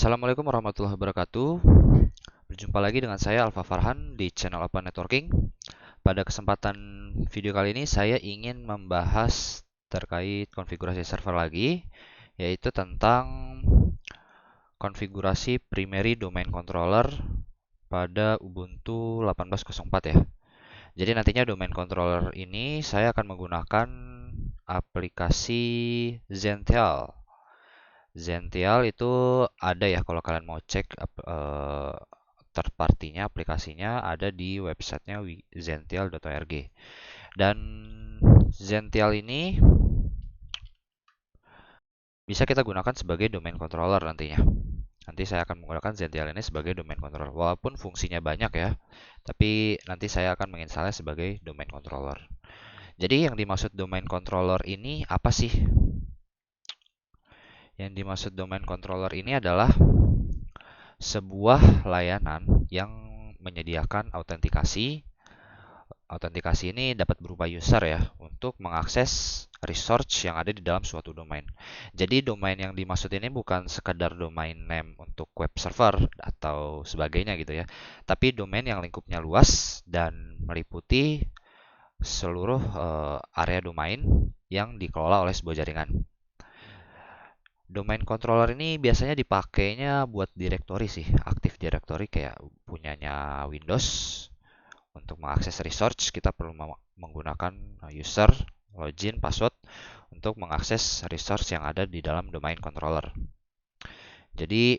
Assalamualaikum warahmatullahi wabarakatuh. Berjumpa lagi dengan saya Alfa Farhan di channel Open Networking. Pada kesempatan video kali ini saya ingin membahas terkait konfigurasi server lagi, yaitu tentang konfigurasi primary domain controller pada Ubuntu 18.04 ya. Jadi nantinya domain controller ini saya akan menggunakan aplikasi Zentel. Zentel itu ada ya kalau kalian mau cek third party-nya, aplikasinya ada di websitenya zentel.org. Dan Zentel ini bisa kita gunakan sebagai domain controller nantinya. Nanti saya akan menggunakan Zentel ini sebagai domain controller. Walaupun fungsinya banyak ya, tapi nanti saya akan menginstalnya sebagai domain controller. Jadi yang dimaksud domain controller ini apa sih? Yang dimaksud domain controller ini adalah sebuah layanan yang menyediakan autentikasi. Autentikasi ini dapat berupa user ya untuk mengakses resource yang ada di dalam suatu domain. Jadi domain yang dimaksud ini bukan sekadar domain name untuk web server atau sebagainya gitu ya, tapi domain yang lingkupnya luas dan meliputi seluruh area domain yang dikelola oleh sebuah jaringan. Domain controller ini biasanya dipakainya buat directory sih, Active Directory kayak punyanya Windows. Untuk mengakses resource, kita perlu menggunakan user, login, password untuk mengakses resource yang ada di dalam domain controller. Jadi,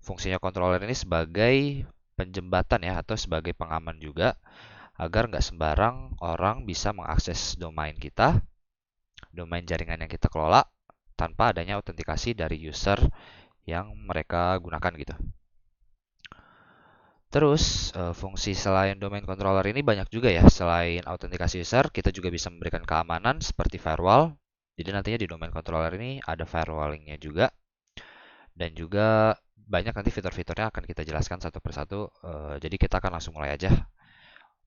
fungsinya controller ini sebagai penjembatan ya, atau sebagai pengaman juga, agar nggak sembarang orang bisa mengakses domain kita, domain jaringan yang kita kelola, tanpa adanya autentikasi dari user yang mereka gunakan gitu. Terus, fungsi selain domain controller ini banyak juga ya. Selain autentikasi user, kita juga bisa memberikan keamanan seperti firewall. Jadi nantinya di domain controller ini ada firewallingnya juga. Dan juga banyak nanti fitur-fiturnya akan kita jelaskan satu persatu. Jadi kita akan langsung mulai aja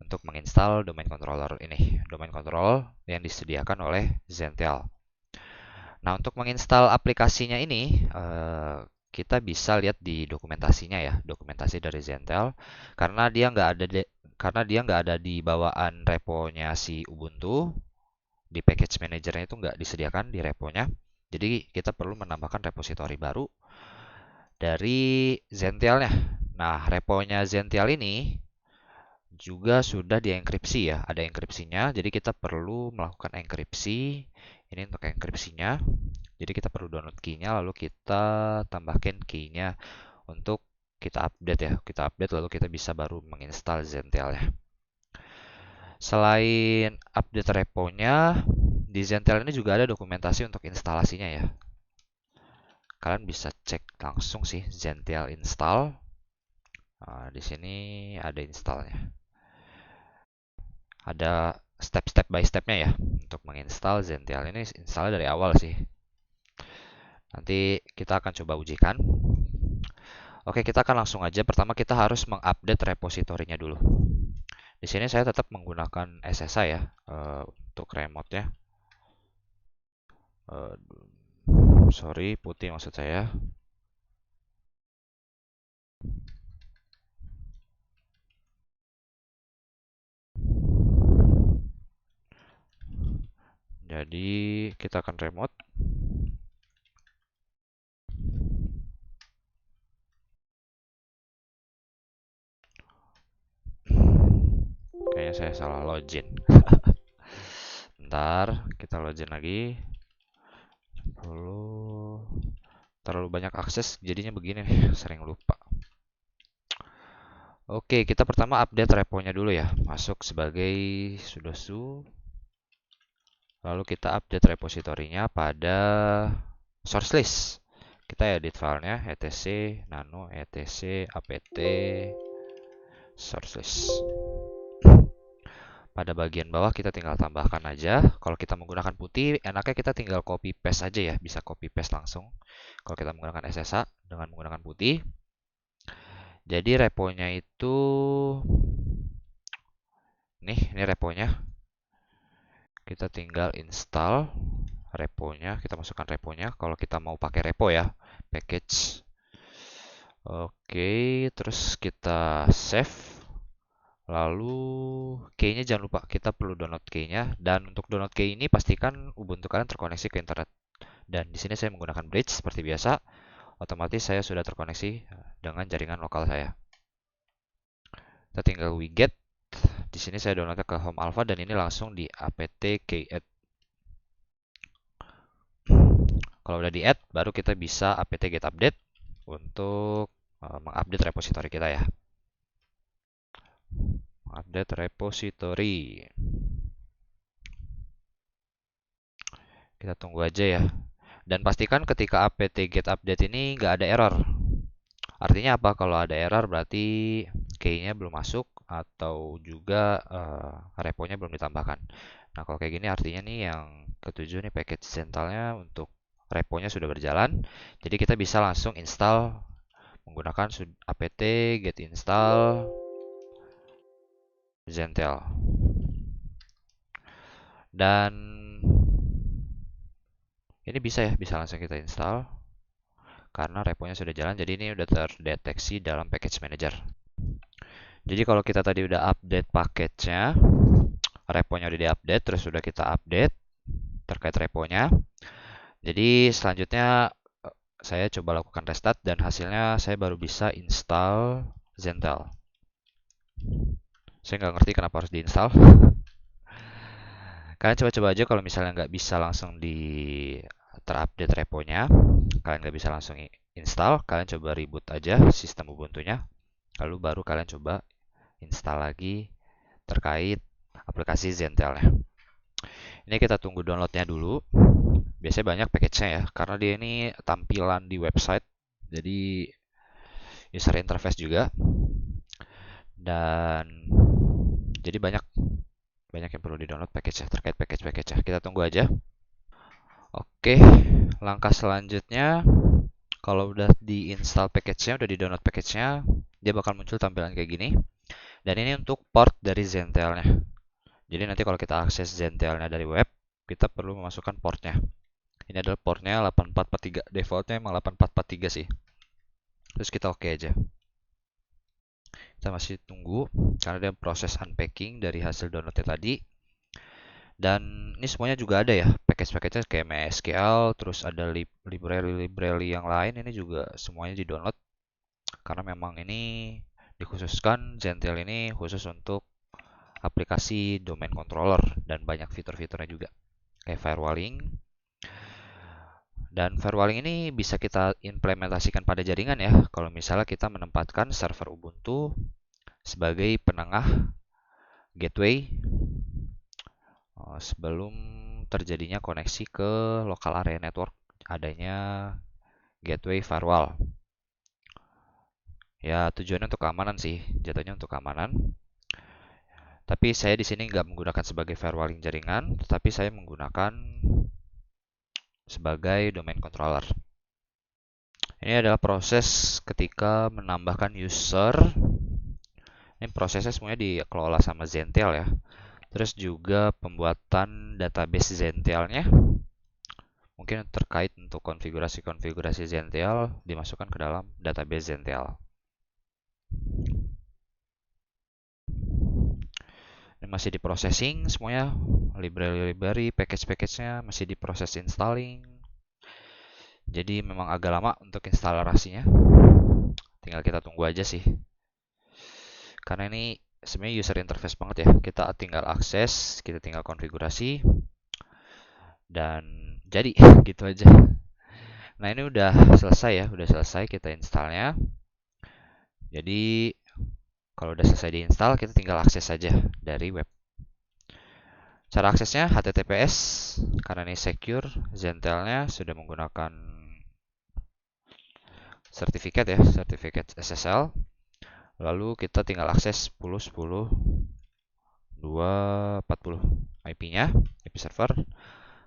untuk menginstal domain controller ini. Domain controller yang disediakan oleh Zentel. Nah, untuk menginstal aplikasinya ini, kita bisa lihat di dokumentasinya ya, dokumentasi dari Zentel, karena dia nggak ada di bawaan reponya si Ubuntu, di package manajernya itu nggak disediakan di reponya. Jadi kita perlu menambahkan repositori baru dari Zentelnya. Nah, reponya Zentel ini juga sudah dienkripsi ya, ada enkripsinya. Jadi kita perlu melakukan enkripsi. Ini untuk enkripsinya. Jadi kita perlu download key-nya, lalu kita tambahkan key-nya untuk kita update ya. Kita update lalu kita bisa baru menginstal Zentel ya. Selain update repo-nya, di Zentel ini juga ada dokumentasi untuk instalasinya ya. Kalian bisa cek langsung sih Zentel install. Nah, di sini ada installnya. Ada step by stepnya ya untuk menginstal Zentel ini. Install dari awal sih. Nanti kita akan coba ujikan. Oke, kita akan langsung aja. Pertama kita harus mengupdate repositorinya dulu. Di sini saya tetap menggunakan SSH ya untuk remote-nya. Sorry, putih maksud saya. Jadi kita akan remote. Kayaknya saya salah login. Bentar, kita login lagi. Terlalu banyak akses, jadinya begini nih, sering lupa. Oke, kita pertama update reponya dulu ya. Masuk sebagai sudoku. Lalu kita update repositorinya pada source list. Kita edit filenya etc nano etc apt source list. Pada bagian bawah kita tinggal tambahkan aja. Kalau kita menggunakan putih, enaknya kita tinggal copy paste aja ya, bisa copy paste langsung. Kalau kita menggunakan SSH dengan menggunakan putih. Jadi reponya itu ini reponya. Kita tinggal install reponya, kita masukkan reponya. Kalau kita mau pakai repo ya, package. Oke, terus kita save. Lalu key-nya jangan lupa, kita perlu download key-nya. Dan untuk download key ini pastikan Ubuntu kalian terkoneksi ke internet. Dan di sini saya menggunakan bridge seperti biasa. Otomatis saya sudah terkoneksi dengan jaringan lokal saya. Kita tinggal widget. Di sini saya downloadnya ke Home Alpha dan ini langsung di apt keyadd. Kalau udah di add, baru kita bisa apt get update untuk mengupdate repository kita ya. Update repository. Kita tunggu aja ya. Dan pastikan ketika apt get update ini nggak ada error. Artinya apa? Kalau ada error berarti key-nya belum masuk atau juga reponya belum ditambahkan. Nah, kalau kayak gini artinya nih yang ketujuh nih package Zentalnya untuk reponya sudah berjalan. Jadi kita bisa langsung install menggunakan apt get install Zentel. Dan ini bisa ya, bisa langsung kita install karena reponya sudah jalan. Jadi ini udah terdeteksi dalam package manager. Jadi kalau kita tadi udah update paketnya, reponya udah diupdate, terus sudah kita update terkait reponya. Jadi selanjutnya saya coba lakukan restart dan hasilnya saya baru bisa install Zentel. Saya nggak ngerti kenapa harus diinstal. Kalian coba-coba aja kalau misalnya nggak bisa langsung di terupdate reponya, kalian nggak bisa langsung install, kalian coba reboot aja sistem Ubuntu-nya, lalu baru kalian coba install lagi terkait aplikasi Zentel-nya. Ini kita tunggu downloadnya dulu. Biasanya banyak package-nya ya, karena dia ini tampilan di website, jadi user interface juga. Dan jadi banyak yang perlu di-download package-nya, terkait package-package-nya. Kita tunggu aja. Oke, langkah selanjutnya kalau udah di-install package-nya, udah di-download package-nya, dia bakal muncul tampilan kayak gini. Dan ini untuk port dari Zentel-nya. Jadi nanti kalau kita akses Zentel-nya dari web, kita perlu memasukkan portnya. Ini adalah portnya 8443. Defaultnya emang 8443 sih. Terus kita oke aja. Kita masih tunggu karena dia proses unpacking dari hasil downloadnya tadi. Dan ini semuanya juga ada ya, package-package kayak MySQL, terus ada library yang lain, ini juga semuanya di-download. Karena memang ini dikhususkan, Zentel ini khusus untuk aplikasi domain controller dan banyak fitur-fiturnya juga. Kayak firewalling. Dan firewalling ini bisa kita implementasikan pada jaringan ya. Kalau misalnya kita menempatkan server Ubuntu sebagai penengah gateway sebelum terjadinya koneksi ke local area network adanya gateway firewall. Ya tujuannya untuk keamanan sih, jatuhnya untuk keamanan. Tapi saya di sini nggak menggunakan sebagai firewalling jaringan, tetapi saya menggunakan sebagai domain controller. Ini adalah proses ketika menambahkan user. Ini prosesnya semuanya dikelola sama Zentel ya. Terus juga pembuatan database Zentelnya. Mungkin terkait untuk konfigurasi-konfigurasi Zentel dimasukkan ke dalam database Zentel. Ini masih di processing semuanya, library, package-package-nya masih diproses installing. Jadi memang agak lama untuk instalasinya. Tinggal kita tunggu aja sih. Karena ini sebenarnya user interface banget ya. Kita tinggal akses, kita tinggal konfigurasi, dan jadi gitu aja. Nah ini udah selesai ya, udah selesai kita installnya. Jadi kalau udah selesai diinstal, kita tinggal akses saja dari web. Cara aksesnya HTTPS, karena ini secure, Zentelnya sudah menggunakan sertifikat ya, sertifikat SSL. Lalu kita tinggal akses 10.10.2.40 IP-nya, IP server.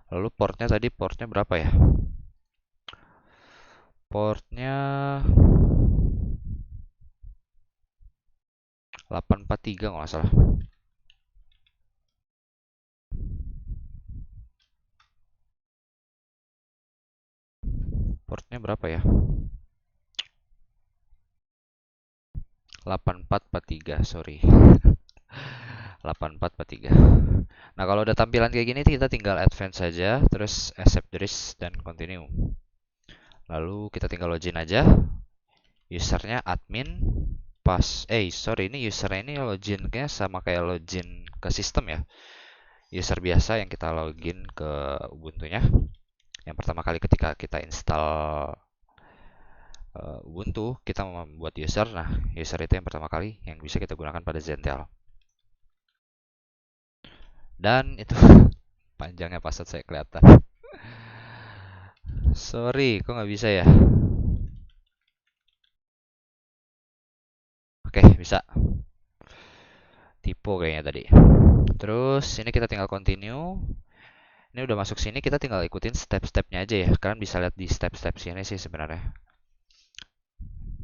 Lalu portnya tadi, portnya berapa ya? Portnya 843 kalau nggak salah. Portnya berapa ya? 8443, sorry. 8443. Nah, kalau udah tampilan kayak gini kita tinggal advance saja, terus accept the risk dan continue. Lalu kita tinggal login aja. Usernya admin, sorry, ini usernya ini loginnya sama kayak login ke sistem ya. User biasa yang kita login ke Ubuntu-nya. Yang pertama kali ketika kita install Ubuntu, kita membuat user. Nah, user itu yang pertama kali yang bisa kita gunakan pada Zentel. Dan itu panjangnya password saya kelihatan. Sorry, kok nggak bisa ya? Oke, bisa. Tipe kayaknya tadi. Terus ini kita tinggal continue. Ini udah masuk sini, kita tinggal ikutin step-stepnya aja ya. Kalian bisa lihat di step-step sini sih sebenarnya.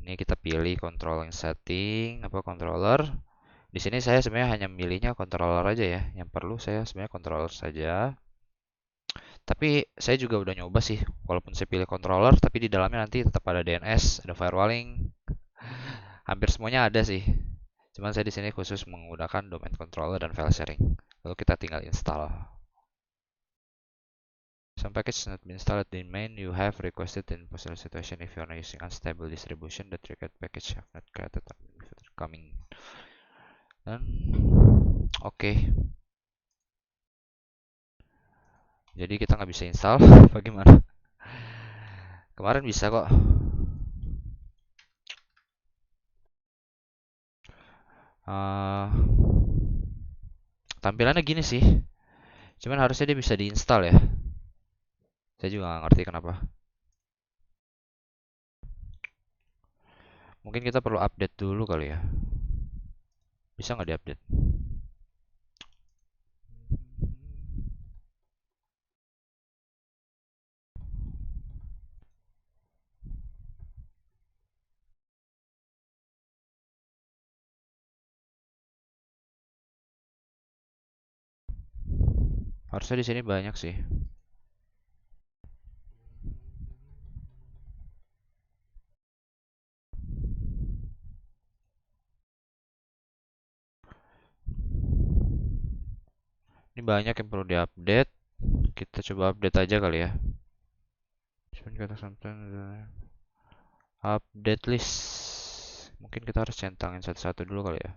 Ini kita pilih controlling setting, controller. Di sini saya sebenarnya hanya milihnya controller aja ya. Yang perlu saya sebenarnya controller saja. Tapi saya juga udah nyoba sih, walaupun saya pilih controller, tapi di dalamnya nanti tetap ada DNS, ada firewalling, hampir semuanya ada sih. Cuman saya di sini khusus menggunakan domain controller dan file sharing. Lalu kita tinggal install. Some package not been installed in main you have requested in possible situation if you are using unstable distribution that required package have not created coming. Dan oke. Jadi kita nggak bisa install, bagaimana? Kemarin bisa kok. Tampilannya gini sih. Cuman harusnya dia bisa diinstal ya. Saya juga nggak ngerti kenapa. Mungkin kita perlu update dulu kali ya. Bisa nggak diupdate? Harusnya di sini banyak sih. Ini banyak yang perlu diupdate. Kita coba update aja kali ya. Cuman kata update list. Mungkin kita harus centangin satu-satu dulu kali ya.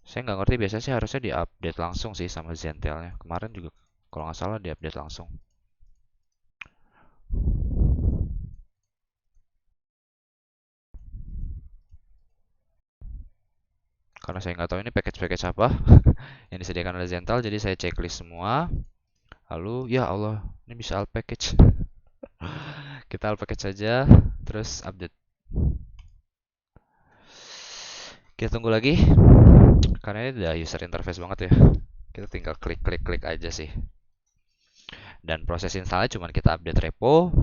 Saya nggak ngerti, biasanya sih harusnya diupdate langsung sih sama Zentelnya. Kemarin juga kalau nggak salah diupdate langsung. Karena saya nggak tahu ini package-package apa yang disediakan oleh Zentel, jadi saya checklist semua. Lalu, ya Allah, ini bisa alt package. Kita alt package saja, terus update. Kita tunggu lagi, karena ini udah user interface banget ya. Kita tinggal klik-klik-klik aja sih. Dan proses installnya cuma kita update repo,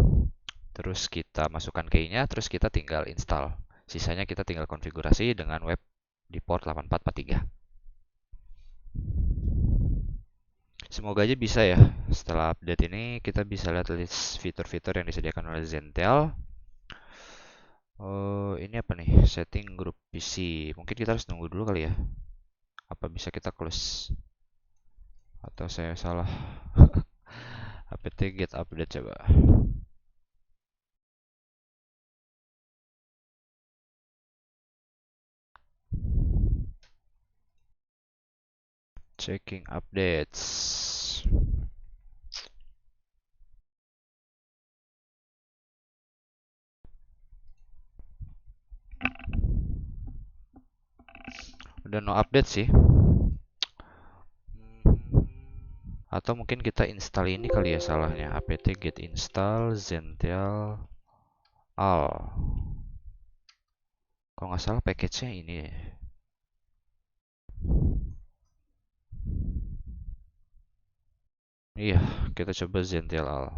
terus kita masukkan key-nya, terus kita tinggal install. Sisanya kita tinggal konfigurasi dengan web di port 8443. Semoga aja bisa ya. Setelah update ini kita bisa lihat list fitur-fitur yang disediakan oleh Zentel. Oh, ini apa nih? Setting grup PC. Mungkin kita harus nunggu dulu kali ya. Apa bisa kita close? Atau saya salah? apt get update coba. Checking updates. Udah no update sih. Atau mungkin kita install ini kali ya salahnya. apt get install Zentel all. Kalau nggak salah package-nya ini ya. Iya, kita coba Zentel all.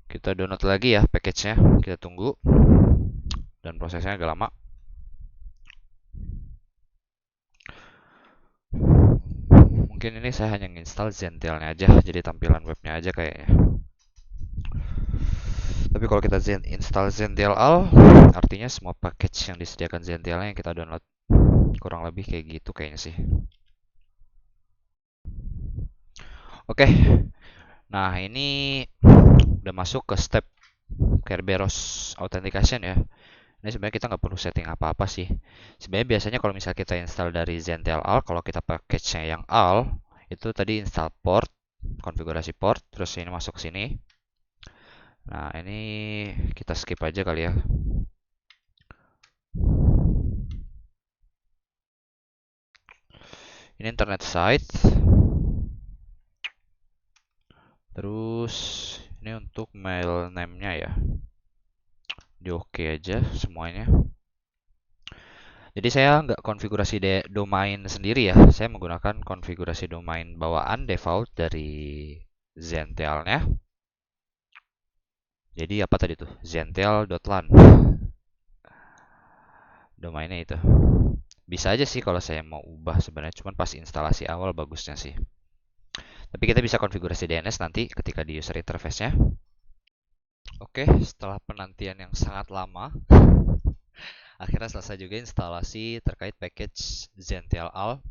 Kita download lagi ya package-nya. Kita tunggu. Dan prosesnya agak lama. Mungkin ini saya hanya nginstal Zentel-nya aja, jadi tampilan webnya aja kayaknya. Tapi kalau kita install Zentel Al, artinya semua package yang disediakan Zentel-nya yang kita download. Kurang lebih kayak gitu kayaknya sih. Oke, nah ini udah masuk ke step Kerberos Authentication ya. Ini sebenarnya kita nggak perlu setting apa-apa sih. Sebenarnya biasanya kalau misalnya kita install dari Zentel Al, kalau kita package-nya yang Al, itu tadi install port, konfigurasi port, terus ini masuk ke sini. Nah, ini kita skip aja kali ya. Ini internet site. Terus ini untuk mail name-nya ya. Di oke aja semuanya. Jadi saya nggak konfigurasi domain sendiri ya. Saya menggunakan konfigurasi domain bawaan default dari Zentel-nya. Jadi apa tadi tuh? Zentel.lan. Domainnya itu. Bisa aja sih kalau saya mau ubah sebenarnya, cuman pas instalasi awal bagusnya sih. Tapi kita bisa konfigurasi DNS nanti ketika di user interface-nya. Oke, setelah penantian yang sangat lama, akhirnya selesai juga instalasi terkait package Zentel Al.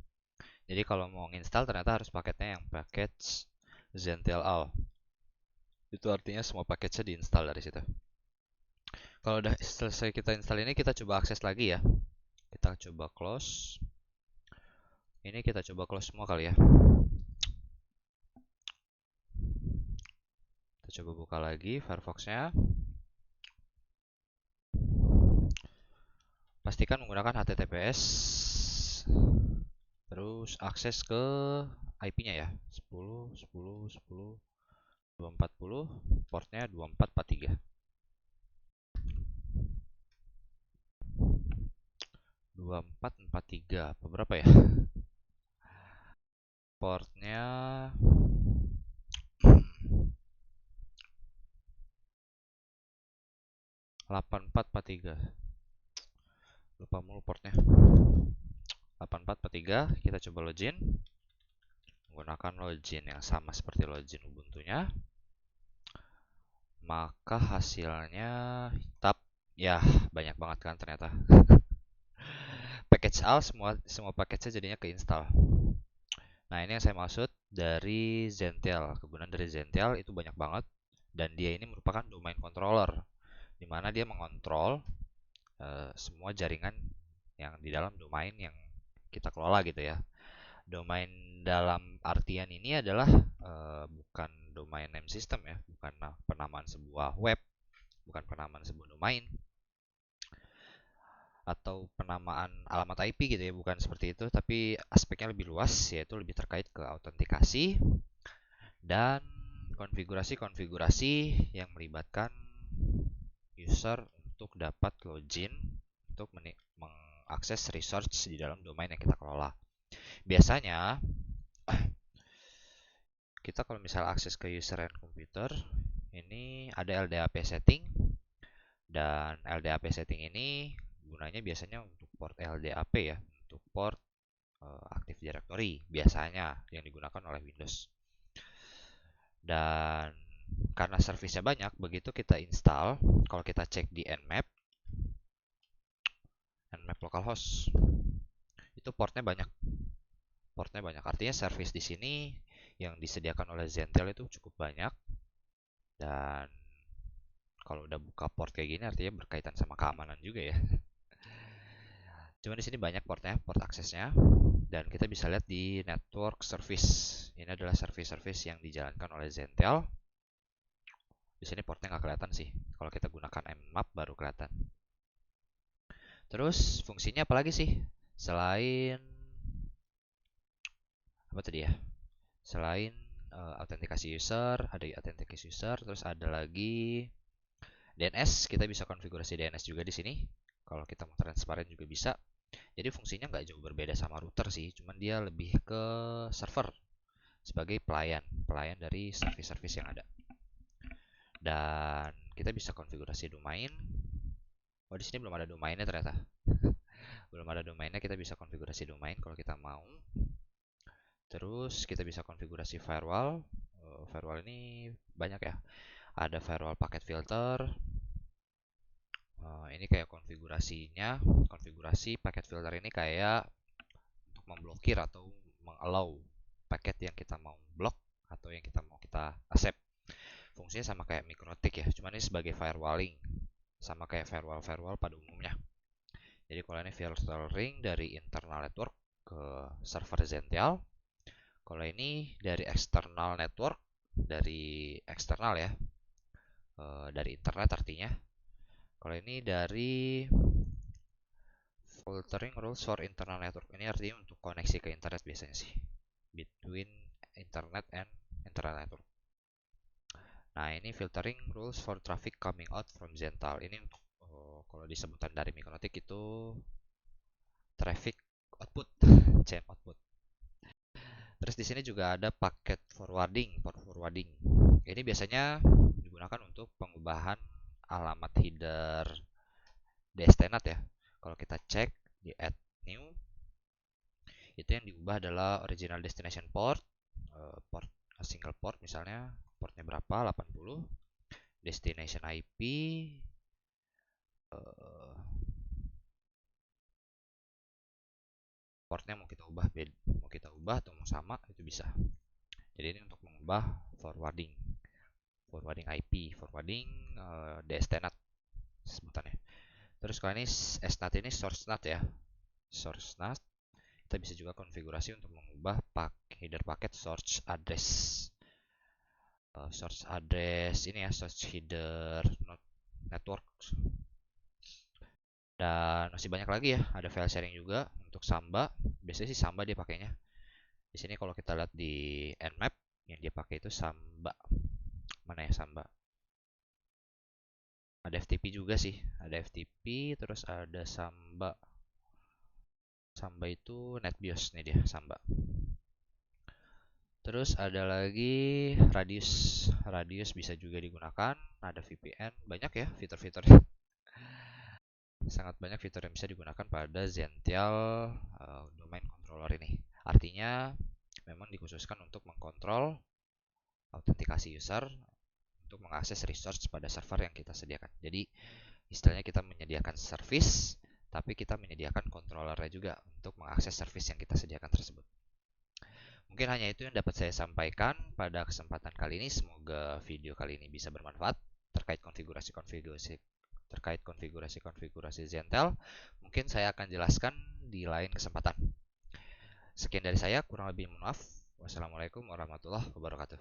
Jadi kalau mau install ternyata harus paketnya yang package Zentel Al. Itu artinya semua package-nya diinstal dari situ. Kalau udah selesai kita install ini, kita coba akses lagi ya. Kita coba close. Ini kita coba close semua kali ya. Kita coba buka lagi Firefox-nya. Pastikan menggunakan HTTPS. Terus akses ke IP-nya ya. 10, 10, 10, 240. Portnya 2443. 2443. Apa berapa ya? Portnya 8443. Lupa mulu portnya. 8443. Kita coba login. Menggunakan login yang sama seperti login Ubuntu-nya. Maka hasilnya tab ya banyak banget kan ternyata. Package Al semua package-nya jadinya keinstall. Nah, ini yang saya maksud dari Zentel. Kegunaan dari Zentel itu banyak banget dan dia ini merupakan domain controller di mana dia mengontrol semua jaringan yang di dalam domain yang kita kelola gitu ya. Domain dalam artian ini adalah bukan domain name system ya, bukan penamaan sebuah web, bukan penamaan sebuah domain atau penamaan alamat IP gitu ya, bukan seperti itu, tapi aspeknya lebih luas yaitu lebih terkait ke autentikasi dan konfigurasi-konfigurasi yang melibatkan user untuk dapat login untuk mengakses resource di dalam domain yang kita kelola. Biasanya kita kalau misal akses ke user and computer ini ada LDAP setting dan LDAP setting ini gunanya biasanya untuk port LDAP ya, untuk port Active Directory biasanya yang digunakan oleh Windows. Dan karena servisnya banyak, begitu kita install, kalau kita cek di Nmap localhost, itu portnya banyak. Portnya banyak, artinya service di sini yang disediakan oleh Zentel itu cukup banyak. Dan kalau udah buka port kayak gini artinya berkaitan sama keamanan juga ya. Cuma di sini banyak portnya, port aksesnya. Dan kita bisa lihat di network service. Ini adalah service-service yang dijalankan oleh Zentel. Di sini portnya nggak kelihatan sih. Kalau kita gunakan Nmap baru kelihatan. Terus fungsinya apa lagi sih? Selain apa tadi ya? Selain autentikasi user, ada autentikasi user, terus ada lagi DNS. Kita bisa konfigurasi DNS juga di sini. Kalau kita mau transparan juga bisa. Jadi fungsinya nggak jauh berbeda sama router sih, cuman dia lebih ke server sebagai pelayan dari service-service yang ada. Dan kita bisa konfigurasi domain. Oh, di sini belum ada domainnya ternyata. Belum ada domainnya, kita bisa konfigurasi domain kalau kita mau. Terus kita bisa konfigurasi firewall. Firewall ini banyak ya. Ada firewall packet filter. Ini kayak konfigurasi packet filter ini kayak untuk memblokir atau mengallow paket yang kita mau blok atau yang kita mau kita accept. Fungsinya sama kayak Microtik ya, cuman ini sebagai firewalling, sama kayak firewall pada umumnya. Jadi kalau ini filtering dari internal network ke server Zentel, kalau ini dari external network, dari eksternal ya, dari internet artinya. Kalau ini dari filtering rules for internal network, ini artinya untuk koneksi ke internet biasanya sih, between internet and internal network. Nah, ini filtering rules for traffic coming out from Zental. Ini untuk kalau disebutan dari Microtik itu traffic output, chain output. Terus di sini juga ada paket forwarding, port forwarding. Ini biasanya digunakan untuk pengubahan alamat header DSTNet ya. Kalau kita cek di add new, itu yang diubah adalah original destination port, port single port misalnya, portnya berapa, 80, destination IP, portnya mau kita ubah atau mau sama itu bisa. Jadi ini untuk mengubah forwarding IP, forwarding DSTNet sebutannya. Terus kalau ini SNAT ini source NAT ya, source NAT. Kita bisa juga konfigurasi untuk mengubah header paket source address. Source address ini ya, source header network. Dan masih banyak lagi ya, ada file sharing juga untuk Samba. Biasanya sih Samba dia pakainya. Di sini kalau kita lihat di Nmap yang dia pakai itu Samba. Mana ya Samba? Ada FTP juga sih, ada FTP terus ada Samba. Samba itu NetBIOS nih dia, Samba. Terus ada lagi Radius. Radius bisa juga digunakan, ada VPN, banyak ya fitur-fiturnya. Sangat banyak fitur yang bisa digunakan pada Zentel domain controller ini. Artinya memang dikhususkan untuk mengkontrol autentikasi user untuk mengakses resource pada server yang kita sediakan. Jadi istilahnya kita menyediakan service, tapi kita menyediakan controllernya juga untuk mengakses service yang kita sediakan tersebut. Mungkin hanya itu yang dapat saya sampaikan pada kesempatan kali ini. Semoga video kali ini bisa bermanfaat terkait konfigurasi Zentel. Mungkin saya akan jelaskan di lain kesempatan. Sekian dari saya, kurang lebih mohon maaf. Wassalamualaikum warahmatullahi wabarakatuh.